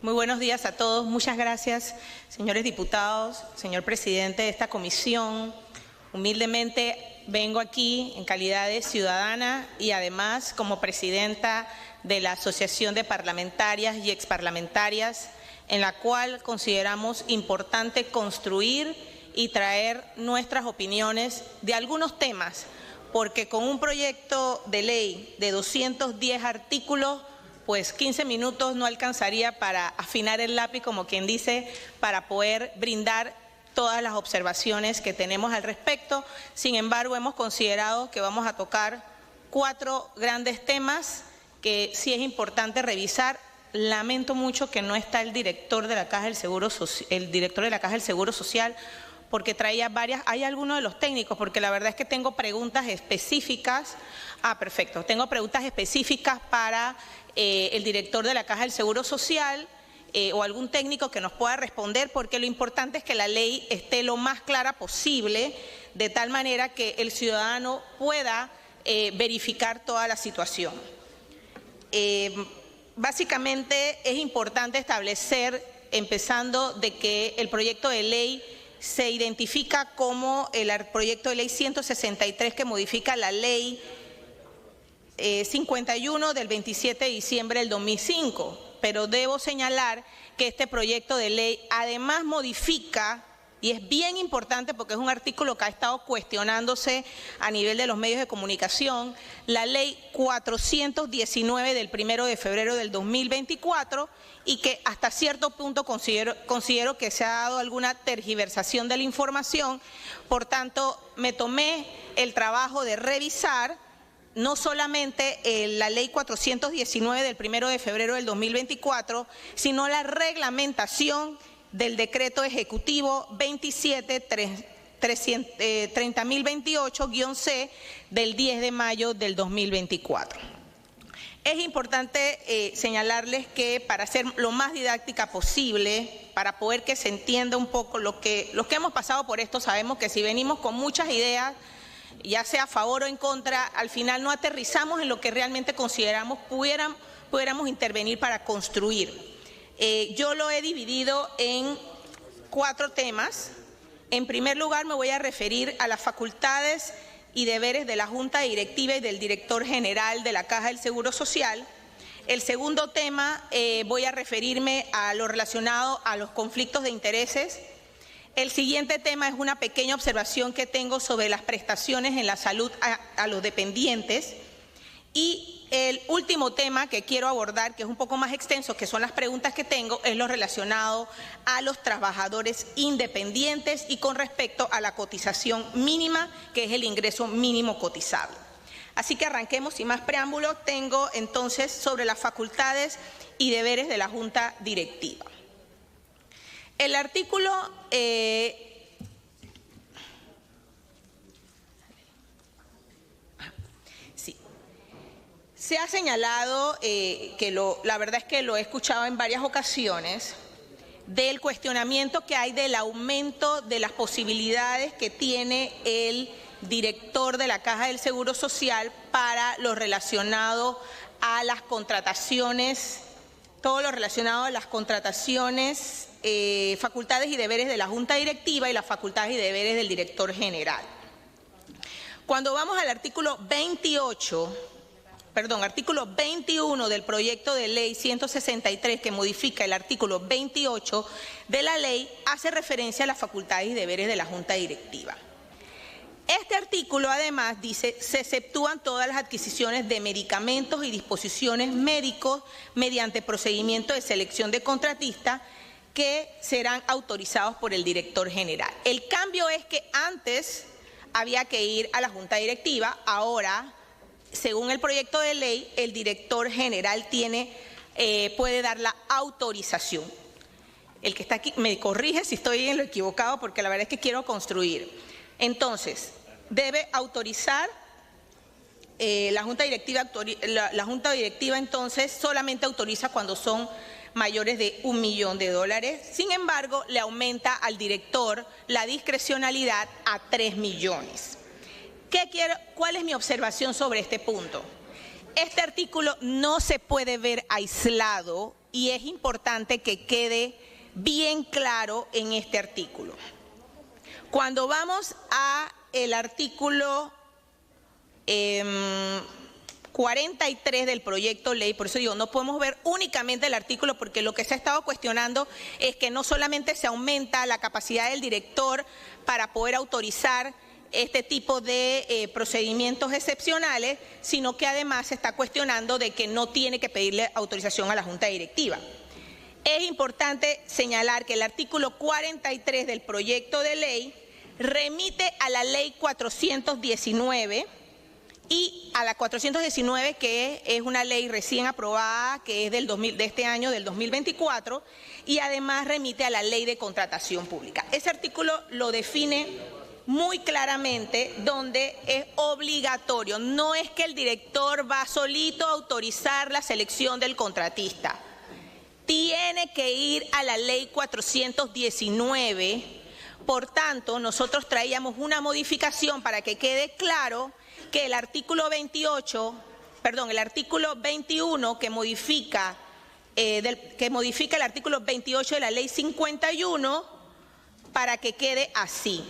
Muy buenos días a todos. Muchas gracias, señores diputados, señor presidente de esta comisión. Humildemente vengo aquí en calidad de ciudadana y además como presidenta de la Asociación de Parlamentarias y Exparlamentarias, en la cual consideramos importante construir y traer nuestras opiniones de algunos temas, porque con un proyecto de ley de 210 artículos, pues 15 minutos no alcanzaría para afinar el lápiz, como quien dice, para poder brindar todas las observaciones que tenemos al respecto. Sin embargo, hemos considerado que vamos a tocar 4 grandes temas que sí es importante revisar. Lamento mucho que no está el director de la Caja del Seguro Social, porque traía varias. ¿Hay alguno de los técnicos? Porque la verdad es que tengo preguntas específicas. Perfecto. Tengo preguntas específicas para el director de la Caja del Seguro Social o algún técnico que nos pueda responder, porque lo importante es que la ley esté lo más clara posible, de tal manera que el ciudadano pueda verificar toda la situación. Básicamente es importante establecer, empezando de que el proyecto de ley se identifica como el proyecto de ley 163 que modifica la ley 51 del 27 de diciembre del 2005, pero debo señalar que este proyecto de ley además modifica, y es bien importante porque es un artículo que ha estado cuestionándose a nivel de los medios de comunicación, la ley 419 del 1 de febrero del 2024, y que hasta cierto punto considero que se ha dado alguna tergiversación de la información. Por tanto, me tomé el trabajo de revisar no solamente la ley 419 del 1 de febrero del 2024, sino la reglamentación del decreto ejecutivo 27-30.028-C del 10 de mayo del 2024. Es importante señalarles que para ser lo más didáctica posible, para poder que se entienda un poco los que hemos pasado por esto, sabemos que si venimos con muchas ideas, ya sea a favor o en contra, al final no aterrizamos en lo que realmente consideramos pudiéramos intervenir para construir. Yo lo he dividido en 4 temas. En primer lugar, me voy a referir a las facultades y deberes de la Junta Directiva y del Director General de la Caja del Seguro Social. El segundo tema, voy a referirme a lo relacionado a los conflictos de intereses. El siguiente tema es una pequeña observación que tengo sobre las prestaciones en la salud a los dependientes. Y el último tema que quiero abordar, que es un poco más extenso, que son las preguntas que tengo, es lo relacionado a los trabajadores independientes y con respecto a la cotización mínima, que es el ingreso mínimo cotizable. Así que arranquemos sin más preámbulo. Tengo entonces sobre las facultades y deberes de la Junta Directiva. El artículo se ha señalado que la verdad es que lo he escuchado en varias ocasiones, del cuestionamiento que hay del aumento de las posibilidades que tiene el director de la Caja del Seguro Social para lo relacionado a las contrataciones, todo lo relacionado a las contrataciones, facultades y deberes de la Junta Directiva y las facultades y deberes del director general. Cuando vamos al artículo 21 del proyecto de ley 163, que modifica el artículo 28 de la ley, hace referencia a las facultades y deberes de la Junta Directiva. Este artículo además dice: se exceptúan todas las adquisiciones de medicamentos y disposiciones médicos mediante procedimiento de selección de contratista que serán autorizados por el director general. El cambio es que antes había que ir a la Junta Directiva, ahora, según el proyecto de ley, el director general puede dar la autorización. El que está aquí me corrige si estoy en lo equivocado, porque la verdad es que quiero construir. Entonces, debe autorizar la Junta Directiva. La Junta Directiva entonces solamente autoriza cuando son mayores de $1 millón. Sin embargo, le aumenta al director la discrecionalidad a 3 millones. ¿Cuál es mi observación sobre este punto? Este artículo no se puede ver aislado y es importante que quede bien claro en este artículo. Cuando vamos a el artículo 43 del proyecto de ley, por eso digo, no podemos ver únicamente el artículo, porque lo que se ha estado cuestionando es que no solamente se aumenta la capacidad del director para poder autorizar este tipo de procedimientos excepcionales, sino que además se está cuestionando de que no tiene que pedirle autorización a la Junta Directiva. Es importante señalar que el artículo 43 del proyecto de ley remite a la ley 419 y a la 419, que es una ley recién aprobada, que es de este año, del 2024, y además remite a la ley de contratación pública. Ese artículo lo define muy claramente, donde es obligatorio. No es que el director va solito a autorizar la selección del contratista. Tiene que ir a la ley 419. Por tanto, nosotros traíamos una modificación para que quede claro que el artículo 21 que modifica el artículo 28 de la ley 51, para que quede así.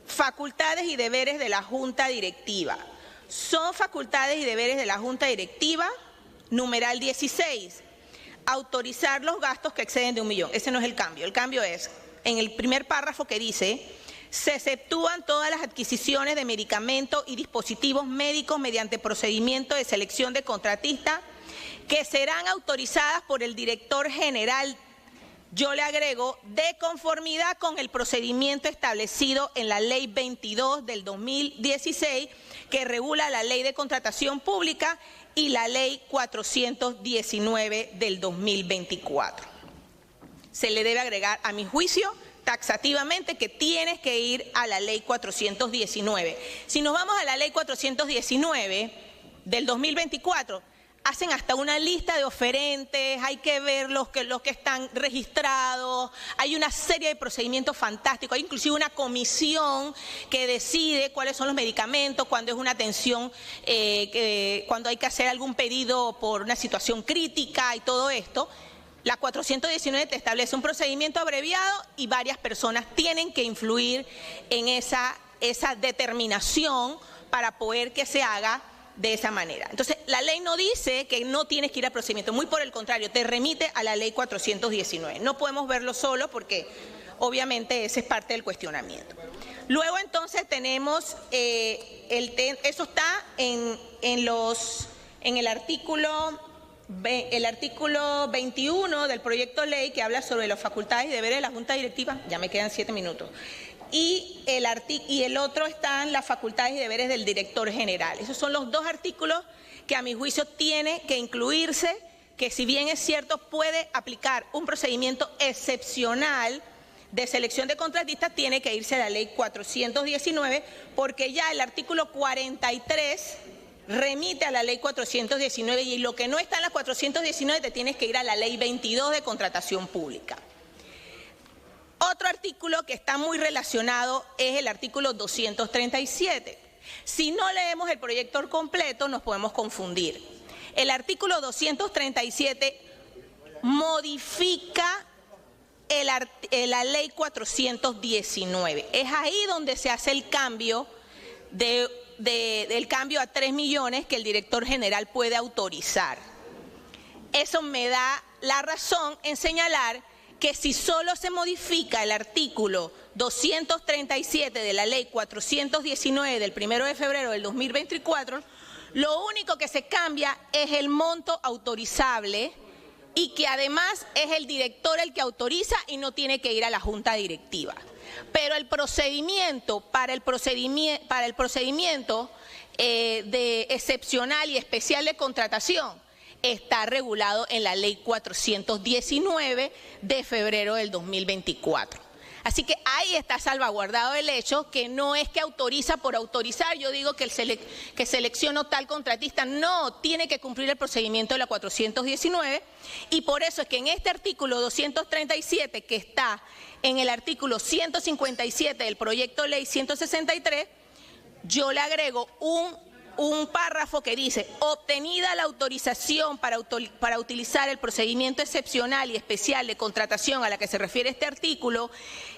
Facultades y deberes de la Junta Directiva. Son facultades y deberes de la Junta Directiva, numeral 16, autorizar los gastos que exceden de 1 millón. Ese no es el cambio. El cambio es en el primer párrafo, que dice: se exceptúan todas las adquisiciones de medicamentos y dispositivos médicos mediante procedimiento de selección de contratista que serán autorizadas por el director general. Yo le agrego, de conformidad con el procedimiento establecido en la Ley 22 del 2016, que regula la Ley de Contratación Pública, y la Ley 419 del 2024. Se le debe agregar, a mi juicio, taxativamente, que tienes que ir a la Ley 419. Si nos vamos a la Ley 419 del 2024, hacen hasta una lista de oferentes, hay que ver los que están registrados, hay una serie de procedimientos fantásticos, hay inclusive una comisión que decide cuáles son los medicamentos, cuando es una atención, cuando hay que hacer algún pedido por una situación crítica y todo esto. La 419 te establece un procedimiento abreviado y varias personas tienen que influir en esa determinación para poder que se haga de esa manera. Entonces, la ley no dice que no tienes que ir al procedimiento, muy por el contrario, te remite a la ley 419. No podemos verlo solo porque obviamente ese es parte del cuestionamiento. Luego entonces tenemos, eso está en el artículo 21 del proyecto de ley, que habla sobre las facultades y deberes de la Junta Directiva. Ya me quedan 7 minutos. Y el otro están las facultades y deberes del director general. Esos son los dos artículos que a mi juicio tiene que incluirse, que si bien es cierto puede aplicar un procedimiento excepcional de selección de contratistas, tiene que irse a la ley 419, porque ya el artículo 43 remite a la ley 419, y lo que no está en la 419 te tienes que ir a la ley 22 de contratación pública. Otro artículo que está muy relacionado es el artículo 237. Si no leemos el proyecto completo nos podemos confundir. El artículo 237 modifica la ley 419. Es ahí donde se hace el cambio del cambio a 3 millones que el director general puede autorizar. Eso me da la razón en señalar que si solo se modifica el artículo 237 de la ley 419 del 1 de febrero del 2024, lo único que se cambia es el monto autorizable, y que además es el director el que autoriza y no tiene que ir a la Junta Directiva. Pero el procedimiento, para el procedimiento de excepcional y especial de contratación, está regulado en la ley 419 de febrero del 2024. Así que ahí está salvaguardado el hecho que no es que autoriza por autorizar. Yo digo que selecciono tal contratista, no, tiene que cumplir el procedimiento de la 419, y por eso es que en este artículo 237, que está en el artículo 157 del proyecto de ley 163, yo le agrego un párrafo que dice: obtenida la autorización para utilizar el procedimiento excepcional y especial de contratación a la que se refiere este artículo,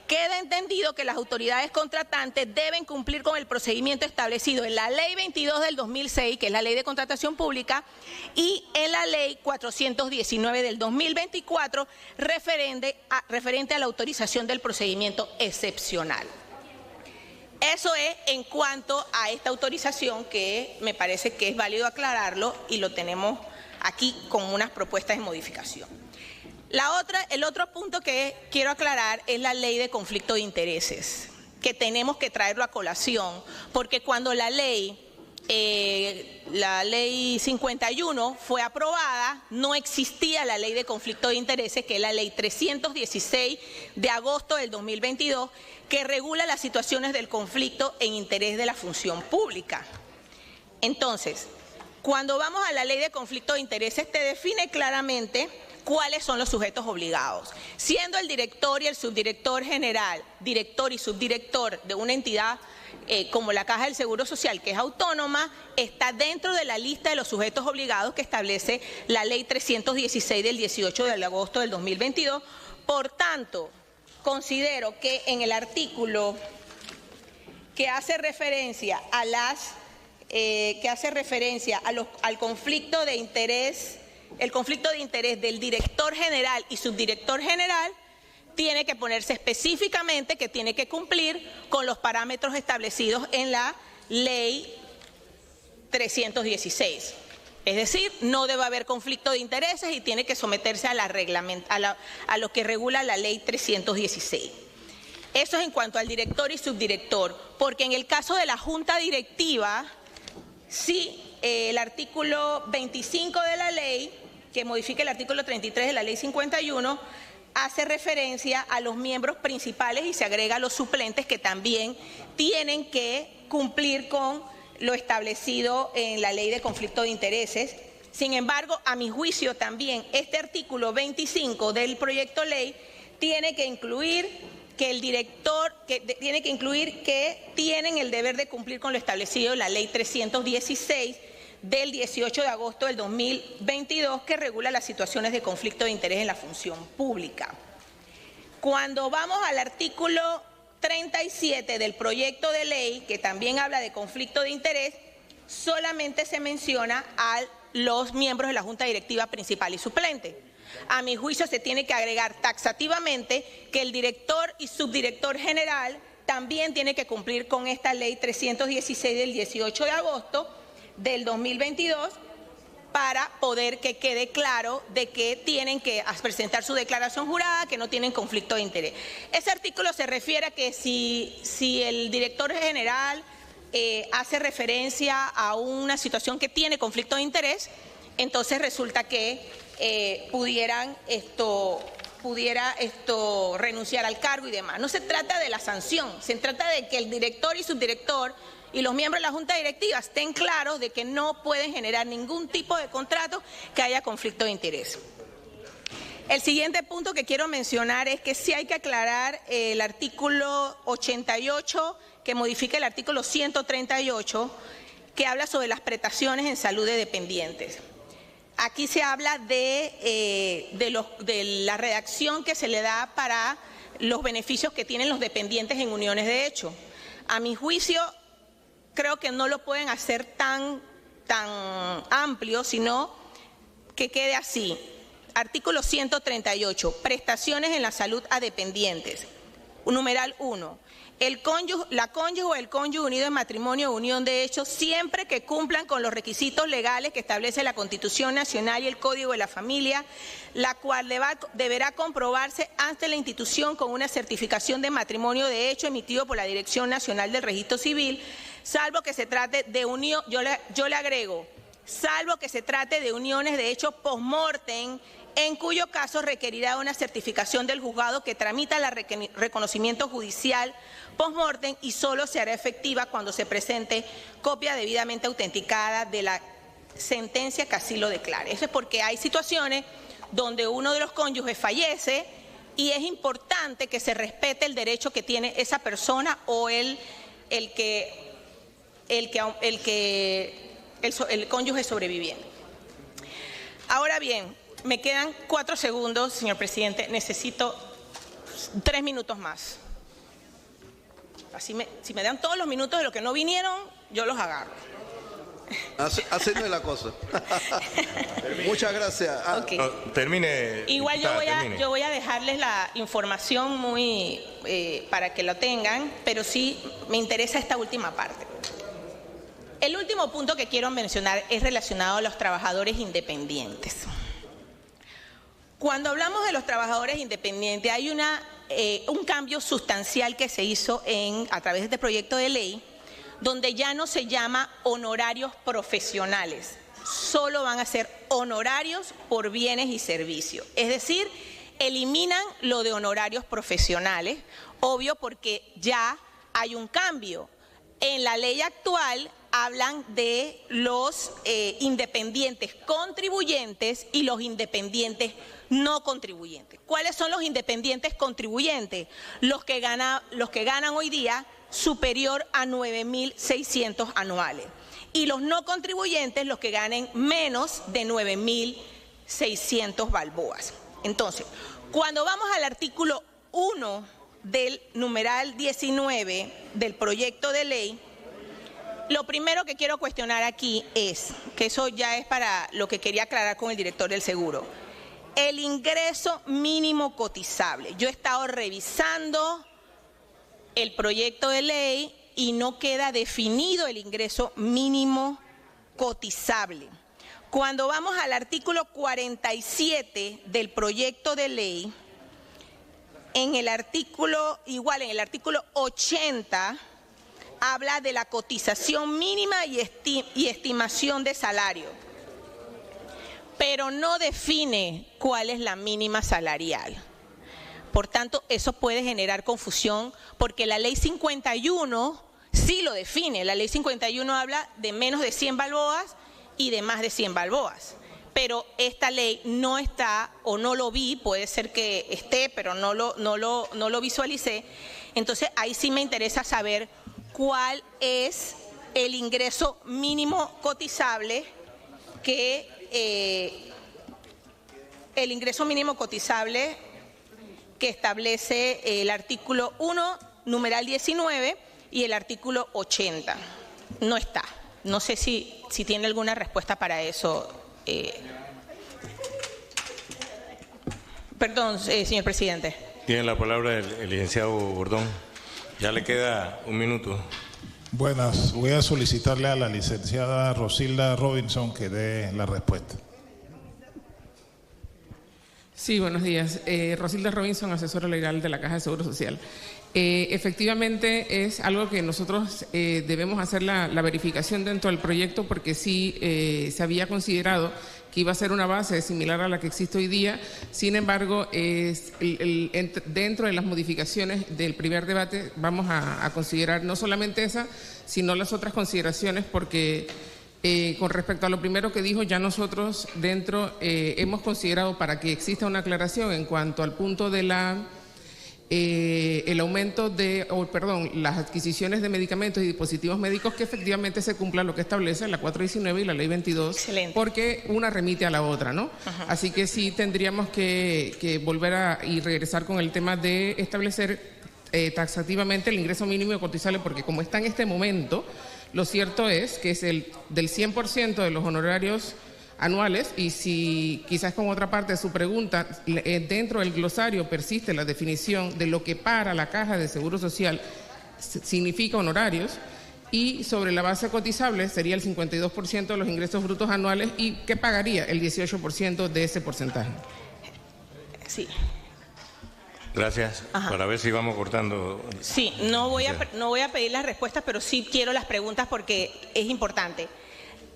queda entendido que las autoridades contratantes deben cumplir con el procedimiento establecido en la Ley 22 del 2006, que es la Ley de Contratación Pública, y en la Ley 419 del 2024, referente a la autorización del procedimiento excepcional. Eso es en cuanto a esta autorización, que me parece que es válido aclararlo y lo tenemos aquí con unas propuestas de modificación. El otro punto que quiero aclarar es la ley de conflicto de intereses, que tenemos que traerlo a colación, porque cuando la ley 51 fue aprobada, no existía la ley de conflicto de intereses, que es la ley 316 de agosto del 2022, que regula las situaciones del conflicto en interés de la función pública. Entonces, cuando vamos a la ley de conflicto de intereses, te define claramente cuáles son los sujetos obligados, siendo el director y el subdirector general, director y subdirector de una entidad como la Caja del Seguro Social, que es autónoma, está dentro de la lista de los sujetos obligados que establece la Ley 316 del 18 de agosto del 2022. Por tanto, considero que en el artículo que hace referencia a al conflicto de interés, el conflicto de interés del director general y subdirector general, tiene que ponerse específicamente que tiene que cumplir con los parámetros establecidos en la Ley 316. Es decir, no debe haber conflicto de intereses y tiene que someterse a lo que regula la Ley 316. Eso es en cuanto al director y subdirector, porque en el caso de la Junta Directiva, sí, el artículo 25 de la ley, que modifica el artículo 33 de la Ley 51, hace referencia a los miembros principales y se agrega a los suplentes, que también tienen que cumplir con lo establecido en la Ley de conflicto de intereses. Sin embargo, a mi juicio también este artículo 25 del proyecto de ley tiene que incluir que tienen el deber de cumplir con lo establecido en la Ley 316 del 18 de agosto del 2022, que regula las situaciones de conflicto de interés en la función pública. Cuando vamos al artículo 37 del proyecto de ley, que también habla de conflicto de interés, solamente se menciona a los miembros de la Junta Directiva principal y suplente. A mi juicio se tiene que agregar taxativamente que el director y subdirector general también tiene que cumplir con esta Ley 316 del 18 de agosto del 2022 para poder que quede claro de que tienen que presentar su declaración jurada, que no tienen conflicto de interés. Ese artículo se refiere a que si el director general hace referencia a una situación que tiene conflicto de interés, entonces resulta que pudiera renunciar al cargo y demás. No se trata de la sanción, se trata de que el director y subdirector y los miembros de la Junta Directiva estén claros de que no pueden generar ningún tipo de contrato que haya conflicto de interés. El siguiente punto que quiero mencionar es que sí hay que aclarar el artículo 88, que modifica el artículo 138, que habla sobre las prestaciones en salud de dependientes. Aquí se habla de la redacción que se le da para los beneficios que tienen los dependientes en uniones de hecho. A mi juicio, creo que no lo pueden hacer tan amplio, sino que quede así. Artículo 138, prestaciones en la salud a dependientes. Numeral 1. La cónyuge o el cónyuge unido en matrimonio o unión de hecho, siempre que cumplan con los requisitos legales que establece la Constitución Nacional y el Código de la Familia, la cual deberá comprobarse ante la institución con una certificación de matrimonio de hecho emitido por la Dirección Nacional del Registro Civil, salvo que se trate de unión, yo le agrego, salvo que se trate de uniones de hecho post-mortem, en cuyo caso requerirá una certificación del juzgado que tramita el reconocimiento judicial post-mortem y solo se hará efectiva cuando se presente copia debidamente autenticada de la sentencia que así lo declare. Eso es porque hay situaciones donde uno de los cónyuges fallece y es importante que se respete el derecho que tiene esa persona o el que el cónyuge sobreviviente. Ahora bien, me quedan 4 segundos, señor presidente. Necesito 3 minutos más. Así si me dan todos los minutos de los que no vinieron, yo los agarro. Así no es la cosa. Muchas gracias. Okay. No, termine. Igual termine. yo voy a dejarles la información muy para que lo tengan, pero sí me interesa esta última parte. El último punto que quiero mencionar es relacionado a los trabajadores independientes. Cuando hablamos de los trabajadores independientes, hay un cambio sustancial que se hizo a través de este proyecto de ley, donde ya no se llama honorarios profesionales, solo van a ser honorarios por bienes y servicios. Es decir, eliminan lo de honorarios profesionales, obvio porque ya hay un cambio. En la ley actual hablan de los independientes contribuyentes y los independientes no contribuyentes. ¿Cuáles son los independientes contribuyentes? Los que ganan hoy día superior a 9.600 anuales. Y los no contribuyentes, los que ganen menos de 9.600 balboas. Entonces, cuando vamos al artículo 1 del numeral 19 del proyecto de ley, lo primero que quiero cuestionar aquí es, que eso ya es para lo que quería aclarar con el director del seguro, el ingreso mínimo cotizable. Yo he estado revisando el proyecto de ley y no queda definido el ingreso mínimo cotizable. Cuando vamos al artículo 47 del proyecto de ley, en el artículo 80 habla de la cotización mínima y estimación de salario, pero no define cuál es la mínima salarial. Por tanto, eso puede generar confusión porque la ley 51 sí lo define. La ley 51 habla de menos de 100 balboas y de más de 100 balboas. Pero esta ley no está o no lo vi, puede ser que esté, pero no lo visualicé. Entonces, ahí sí me interesa saber cuál es el ingreso mínimo cotizable que establece el artículo 1, numeral 19 y el artículo 80. No está. No sé si tiene alguna respuesta para eso. Perdón, señor presidente. Tiene la palabra el licenciado Bordón. Ya le queda un minuto. Buenas. Voy a solicitarle a la licenciada Rosilda Robinson que dé la respuesta. Sí, buenos días. Rosilda Robinson, asesora legal de la Caja de Seguro Social. Efectivamente es algo que nosotros debemos hacer la verificación dentro del proyecto porque sí se había considerado que iba a ser una base similar a la que existe hoy día. Sin embargo, dentro de las modificaciones del primer debate vamos a considerar no solamente esa, sino las otras consideraciones porque con respecto a lo primero que dijo, ya nosotros dentro hemos considerado para que exista una aclaración en cuanto al punto de el aumento las adquisiciones de medicamentos y dispositivos médicos, que efectivamente se cumpla lo que establece la 419 y la ley 22. Excelente. Porque una remite a la otra, ¿no? Ajá. Así que sí tendríamos que volver y regresar con el tema de establecer taxativamente el ingreso mínimo cotizable, porque como está en este momento, lo cierto es que es del 100% de los honorarios anuales, y si quizás con otra parte de su pregunta, dentro del glosario persiste la definición de lo que para la Caja de Seguro Social significa honorarios, y sobre la base cotizable sería el 52% de los ingresos brutos anuales, y que pagaría el 18% de ese porcentaje. Sí. Gracias. Ajá. Para ver si vamos cortando. Sí, no voy a pedir las respuestas, pero sí quiero las preguntas porque es importante.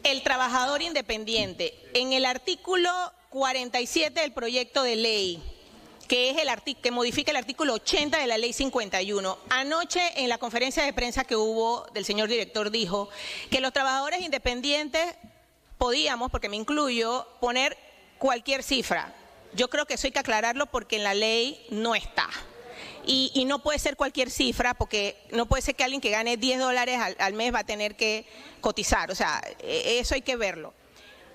El trabajador independiente, en el artículo 47 del proyecto de ley, que es que modifica el artículo 80 de la ley 51. Anoche en la conferencia de prensa que hubo del señor director dijo que los trabajadores independientes podíamos, porque me incluyo, poner cualquier cifra. Yo creo que eso hay que aclararlo porque en la ley no está. y no puede ser cualquier cifra, porque no puede ser que alguien que gane $10 al mes va a tener que cotizar, o sea, eso hay que verlo.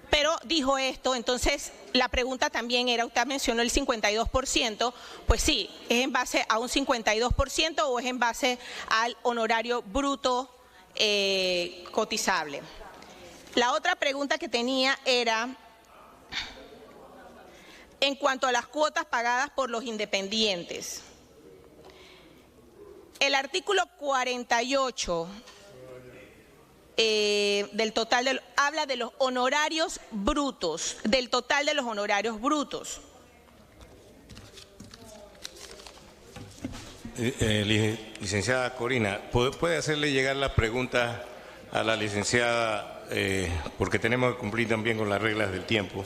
Pero dijo esto, entonces la pregunta también era, usted mencionó el 52%, pues sí, ¿es en base a un 52% o es en base al honorario bruto cotizable? La otra pregunta que tenía era en cuanto a las cuotas pagadas por los independientes. El artículo 48 del total habla de los honorarios brutos, del total de los honorarios brutos. Licenciada Corina, ¿puede hacerle llegar la pregunta a la licenciada? Porque tenemos que cumplir también con las reglas del tiempo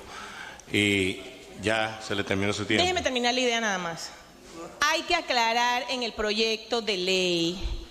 y ya se le terminó su tiempo. Déjeme terminar la idea nada más. Hay que aclarar en el proyecto de ley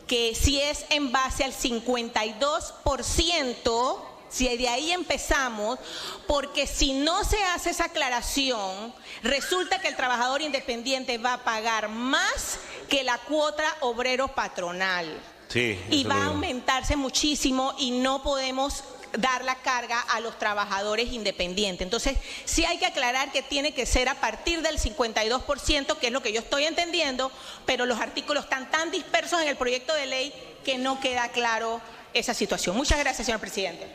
que si es en base al 52%, si de ahí empezamos, porque si no se hace esa aclaración, resulta que el trabajador independiente va a pagar más que la cuota obrero patronal. Sí, y va a aumentarse muchísimo y no podemos dar la carga a los trabajadores independientes. Entonces, sí hay que aclarar que tiene que ser a partir del 52%, que es lo que yo estoy entendiendo, pero los artículos están tan dispersos en el proyecto de ley que no queda claro esa situación. Muchas gracias, señor presidente.